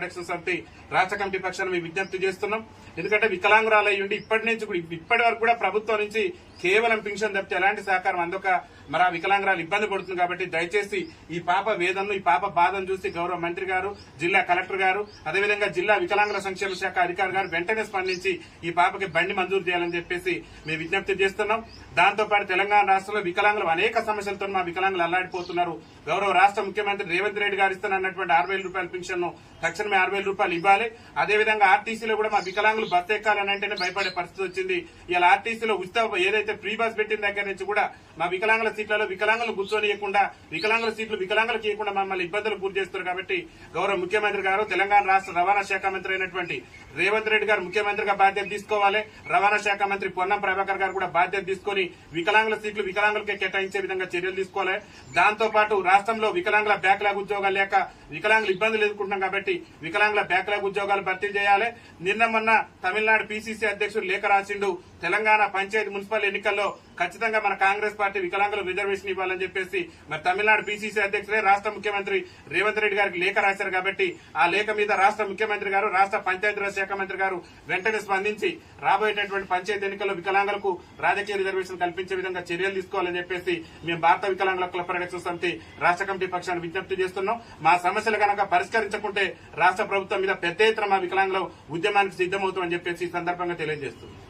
పరిరక్షణ సమితి రాష్ట్ర కమిటీ పక్షాన మేము విజ్ఞప్తి చేస్తున్నాం. ఎందుకంటే వికలాంగురాలు అయ్యుండి ఇప్పటి వరకు కూడా ప్రభుత్వం నుంచి కేవలం పింఛన్ తప్పితే ఎలాంటి సహకారం అందక మరి ఆ వికలాంగురాలు ఇబ్బంది పడుతుంది. కాబట్టి దయచేసి ఈ పాప వేదనను, ఈ పాప బాధను చూసి గౌరవ మంత్రి గారు, జిల్లా కలెక్టర్ గారు, అదేవిధంగా జిల్లా వికలాంగుల సంక్షేమ శాఖ అధికారి గారు వెంటనే స్పందించి ఈ పాపకి బండి మంజూరు చేయాలని చెప్పేసి మేము విజ్ఞప్తి చేస్తున్నాం. దాంతోపాటు తెలంగాణ రాష్ట్రంలో వికలాంగులు అనేక సమస్యలతో మా వికలాంగులు అల్లాడిపోతున్నారు. గౌరవ రాష్ట్ర ముఖ్యమంత్రి రేవంత్ రెడ్డి గారు ఇస్తున్నటువంటి 6,000 రూపాయల పింఛన్ ను తక్షణమే 6,000 రూపాయలు ఇవ్వాలి. అదేవిధంగా ఆర్టీసీలో కూడా మా వికలాంగులు బస్సు ఎక్కాలని అంటేనే భయపడే పరిస్థితి వచ్చింది. ఇలా ఆర్టీసీలో ఉచిత ఏదైతే ఫ్రీ బస్ పెట్టిన దగ్గర నుంచి కూడా మా వికలాంగుల సీట్లలో వికలాంగులు కూర్చొనియకుండా, వికలాంగుల సీట్లు వికలాంగులకు ఇవ్వకుండా మమ్మల్ని ఇబ్బందులు గురి చేస్తున్నారు. కాబట్టి గౌరవ ముఖ్యమంత్రి గారు, తెలంగాణ రాష్ట్ర రవాణా శాఖ మంత్రి అయినటువంటి రేవంత్ రెడ్డి గారు ముఖ్యమంత్రిగా బాధ్యత తీసుకోవాలి. రవాణా శాఖ మంత్రి పొన్నం ప్రభాకర్ గారు కూడా బాధ్యత తీసుకుని వికలాంగుల సీట్లు వికలాంగులకే కేటాయించే విధంగా చర్యలు తీసుకోవాలి. దాంతో పాటు రాష్ట్రంలో వికలాంగుల బ్యాక్లాగ్ ఉద్యోగాలు లేక వికలాంగులు ఇబ్బందులు ఎదుర్కొంటున్నాం. కాబట్టి వికలాంగుల బ్యాక్లాగ్ ఉద్యోగాలు భర్తీ చేయాలి. మొన్న తమిళనాడు పీసీసీ అధ్యక్షుడు లేఖ రాసిండు, తెలంగాణ పంచాయతీ మున్సిపల్ ఎన్నికల్లో ఖచ్చితంగా మన కాంగ్రెస్ పార్టీ వికలాంగులకు రిజర్వేషన్ ఇవ్వాలని చెప్పేసి మరి తమిళనాడు పీసీసీ అధ్యక్షుడే రాష్ట్ర ముఖ్యమంత్రి రేవంత్ రెడ్డి గారికి లేఖ రాశారు. కాబట్టి ఆ లేఖ మీద రాష్ట్ర ముఖ్యమంత్రి గారు, రాష్ట్ర పంచాయతీరాజ్ శాఖ మంత్రి గారు వెంటనే స్పందించి రాబోయేటటువంటి పంచాయతీ ఎన్నికల్లో వికలాంగులకు రాజకీయ రిజర్వేషన్ కల్పించే విధంగా చర్యలు తీసుకోవాలని చెప్పేసి మేము భారత వికలాంగుల కుల పరిరక్షణ సమితి రాష్ట్ర కమిటీ పక్షాన్ని విజ్ఞప్తి చేస్తున్నాం. మా సమస్యలు కనుక పరిష్కరించకుంటే రాష్ట్ర ప్రభుత్వం మీద పెద్ద ఎత్తున మా వికలాంగుల ఉద్యమానికి సిద్దమవుతామని చెప్పేసి ఈ సందర్భంగా తెలియజేస్తున్నాం.